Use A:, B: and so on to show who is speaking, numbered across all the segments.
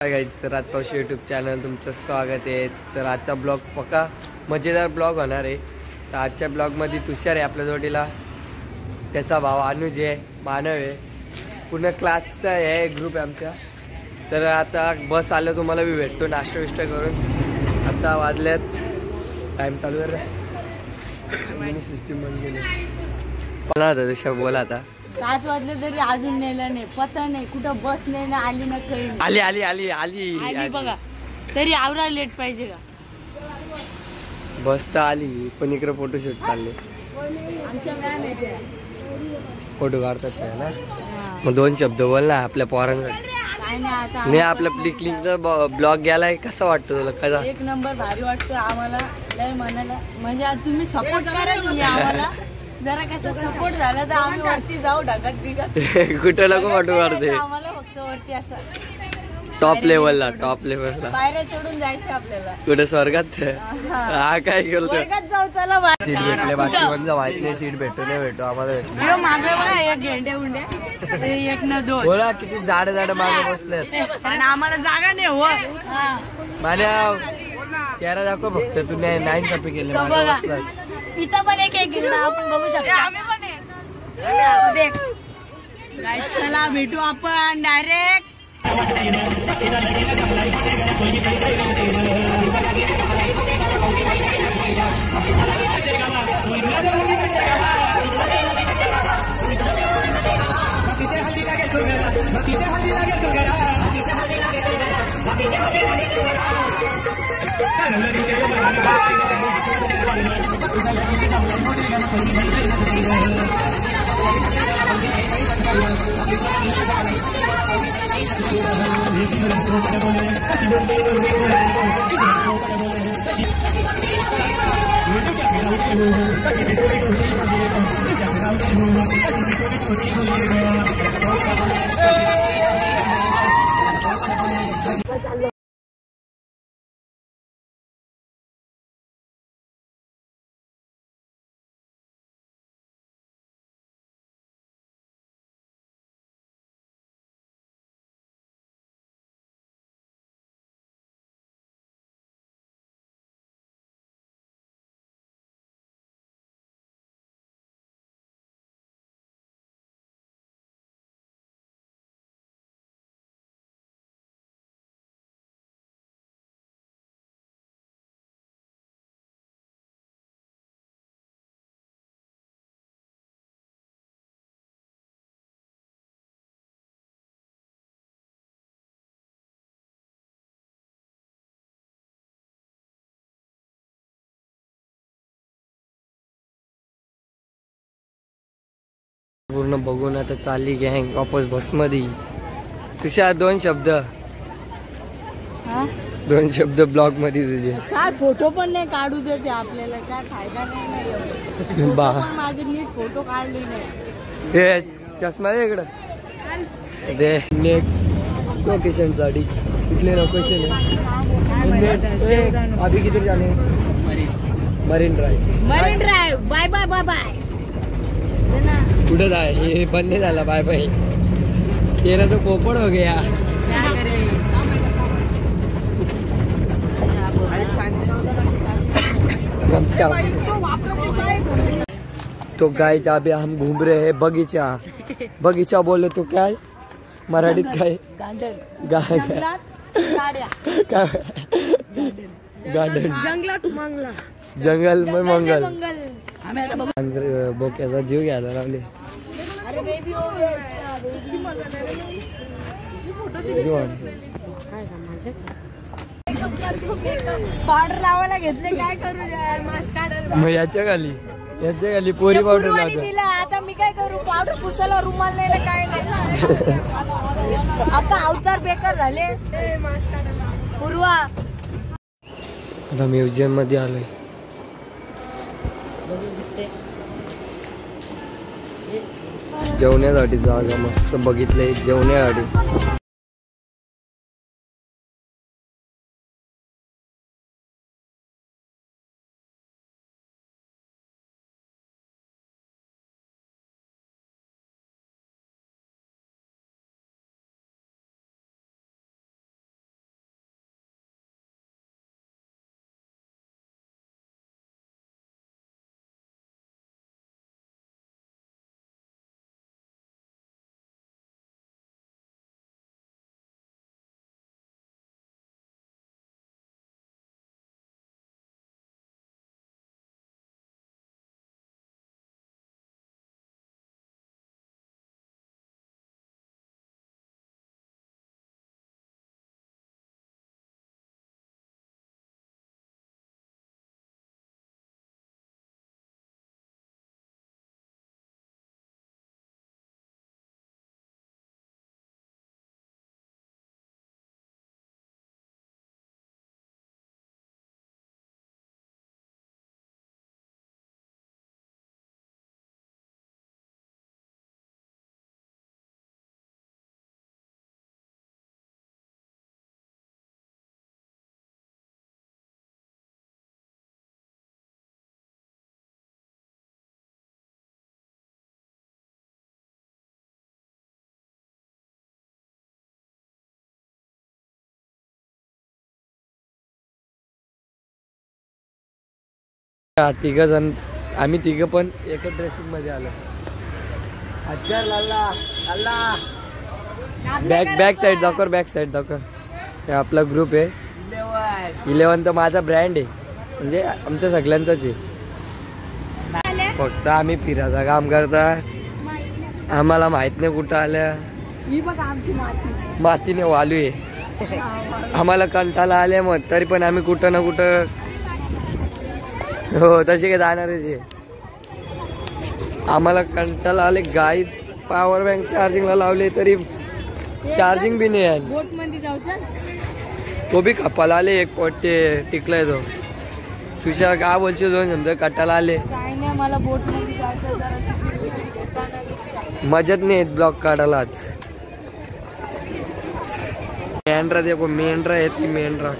A: Guys राजपावशी YouTube channel तुमचं स्वागत आहे। तर आजचा ब्लॉग पक्का मजेदार ब्लॉग होणार आहे। तर आजच्या ब्लॉगमध्ये तुषार आहे आपल्या जोडीला, त्याचा भाव अनुज आहे, मानव आहे, पूर्ण क्लासचा आहे ग्रुप आहे आमचा। तर आता बस आलं तुम्हाला मी भेटतो नाश्ता विष्टा करून। आता वाजल्यात टाईम चालू आहे सिस्टीम बंद केली मला तशा बोला आता
B: 7 वाजले तरी अजून नेलं नाही, पता नाही कुठं बस नाही ना आली ना काही
A: आली आली आली आली
B: आली बघा, तरी आवरा लेट पाहिजे का?
A: बस तर आली पण इकडे फोटोशूट चालले,
B: आमच्या मॅम येते
A: फोटो काढतात ना। मग 2 शब्द बोल ना आपल्या पोरांसाठी।
B: काय नाही आता
A: नाही आपला क्लिकचा ब्लॉग गेलाय, कसा वाटतो तुला? कसा?
B: 1 नंबर भारी वाटतो आम्हाला, लय म्हणाला म्हणजे तुम्ही सपोर्ट करा की आम्हाला जरा कसं सपोर्ट झाला तर आम्ही वरती जाऊ ढगत बिगत
A: कुठं नको फोटो काढते,
B: आम्हाला फक्त वरती असं
A: टॉप लेवलला
B: पायऱ्या चढून जायचं आपल्याला
A: कुठे स्वर्गात। हा काय करतो
B: स्वर्गात जाऊ चला बाहेर।
A: सीट भेटले बाकी म्हणजे माहित नाही, सीट भेटू नाही भेटू आम्हाला।
B: मागे बघा एक गेंड्या उंड्या 1 न 2
A: बोला किती झाड मागे बसले
B: आणि आम्हाला जागा नाही हो।
A: माझ्या चेहरा दाखव फक्त, तू 9 कपी केले
B: बघा इथं पण एक गेंडा आपण बघू शकतो, आम्ही पण देख। चला भेटू आपण डायरेक्ट।
A: पूर्ण बघून आता चालली गँग वापस बस मध्ये। तुझ्या 2 शब्द 2 शब्द ब्लॉग मध्ये तुझे
B: काय फोटो पण नाही काढू देते आपल्याला, काय फायदा नाही बा माझे नीट फोटो काढले नाही।
A: हे चष्मा आहे इकडं दे नेक्स्ट लोकेशन साठी कुठले लोकेशन आहे अभी किती जाणे Marine Drive
B: bye bye bye bye
A: कुठं जाय हे बंद नाही झाला बाय बाय, तेरा तो पोपट हो गया। तो गाय अभी हम घूम रहे हैं बगीचा। बगीचा बोले तो क्या है मराठीत काय? गार्डन
B: जंगलात मंगला
A: जंगल में मंगल बोक्याचा जीव घ्यायला लावले।
B: पावडर लावायला घेतले, काय करू मास्क
A: मग याच्या खाली पोरी पावडर लावतो।
B: आता मी काय करू, पावडर पुसायला रुमाल नाही काय नाही आता अवतार बेकार झाले। पूर्वा
A: आता म्युझियम मध्ये आलोय, जेवण्यासाठी जागा मस्त बघितलंय जेवण्यासाठी। तिघ जण आम्ही तिघं पण एकच ड्रेसिंग मध्ये आलो. अच्छा लाला लाला बॅक साईड दाखव, बॅक साईड दाखव. हे आपला ग्रुप आहे 11. तर माझा ब्रँड आहे, म्हणजे आमच्या सगळ्यांचाच आहे. फक्त आम्ही फिरायचं काम करता, आम्हाला माहित नाही कुठं आल्या. मातीने वालू आहे. आम्हाला कंटाळा आले मग तरी पण आम्ही कुठं ना कुठं हो तसे काय जाणारच आहे. आम्हाला कंटाळा आले गाईज. पॉवर बँक चार्जिंगला लावले तरी चार्जिंग बी नाही आली. तो बी खपाला आले. एक पोट टिकलाय तो. तुझ्या काय बोलशील दोन समजा कटाला आले.
B: मला बोट
A: मजाच नाही ब्लॉक काढायला. आज मेंढरा देखो, मेंढरा येते, मेंढरा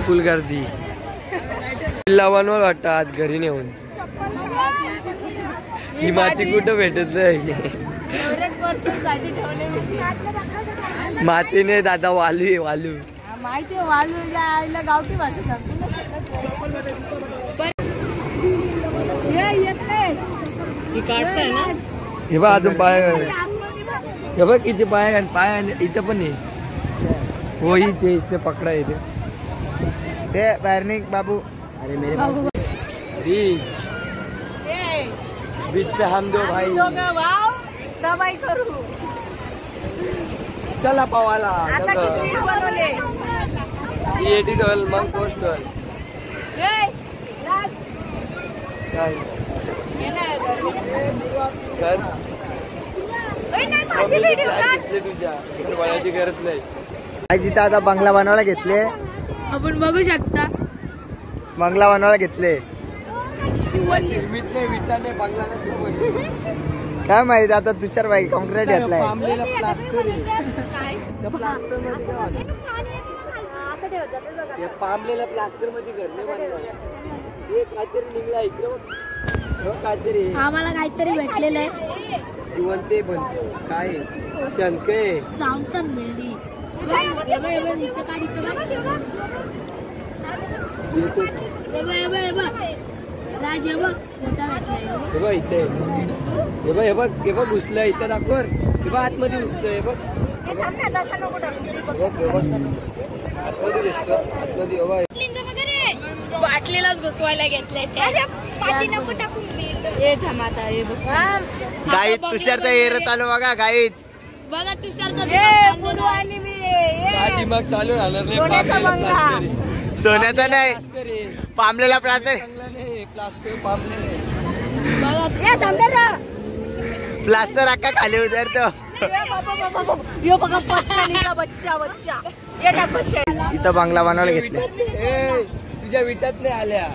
A: फुल गर्दी. किल्ला बनवायला वाटतं आज घरी नेऊन. ही माती कुठं भेटत नाही. मातीने दादा वालू आहे, वालू
B: माहिती आहे. वालू गावठी भाषा सांगतो. काढताय ना
A: हे बघ अजून पाय. हे बघ किती पाय. पाय इथं पण आहे. हो हीच है, इसने पकडा येते ते बाहेर बाबू. अरे मेरे बीच पे हम दो भाई
B: दवाई करू.
A: चला पवाला एडिट होईल मग पोस्ट होईल. तुझ्या गरज नाही. जिथं आता बंगला बनवायला घेतले.
B: आपण बघू शकता
A: बंगला बनवायला घेतले. विटाने बंगला नसतो काय माहित. आता तुषार बाई कॉन्क्रीट घेतलाय. पामलेला प्लास्टर मध्ये घर नाही बनवलं. काहीतरी निघला इकडे काहीतरी.
B: आम्हाला काहीतरी भेटलेलं आहे.
A: जिवंत पण काय शंक आहे. इथे हे बघ घुसलं. इथं दाखव. हे बघ आतमध्ये घुसलं. हे बघ आतमध्ये दिसतं. आतमध्ये
B: बाटलीलाच घुसवायला घेतलंय.
A: गाईत तुषारचा एअर चालू बघा. गाईच
B: बघा तुषारचा
A: दिमाग चालू राहणार नाही. सोन्याचा नाही, पामलेला प्लास्टर. प्लास्टर अक्का खाली उतरतो. तिथं बंगला बनवायला घेतला. तुझ्या विटात नाही आल्या.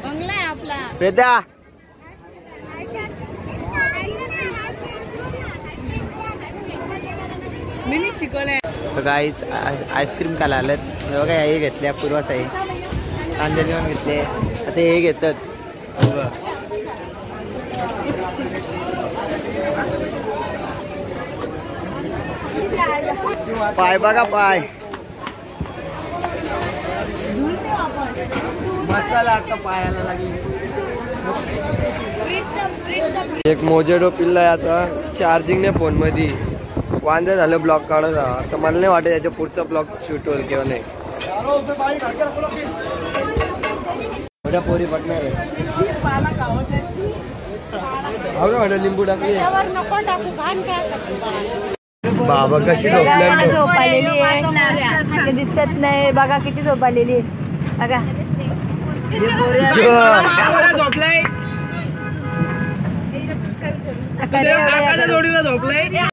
B: बंगला आहे आपला.
A: वेदा
B: मी शिकवलंय.
A: गाईच आईस्क्रीम खायला आलं. बघा हे घेतल्या पूर्वासाई. कांदे लिहून घेतले. आता हे घेतात. पाय बघा पाय. मसाला आता पायाला लागली. एक मोजेडो पिल्ला आता चार्जिंग ने फोन मध्ये. वांदे झालं ब्लॉक काढत. तर मला नाही वाटत याच्या पुढचा ब्लॉक शूट होईल किंवा नाही. मोठ्या पोरी पटणार आहे. लिंबू टाकली. बाबा कशी
B: झोपालेली आहे. दिसत नाही. बघा किती झोपालेली आहे. बघा
A: जोडीला झोपलाय.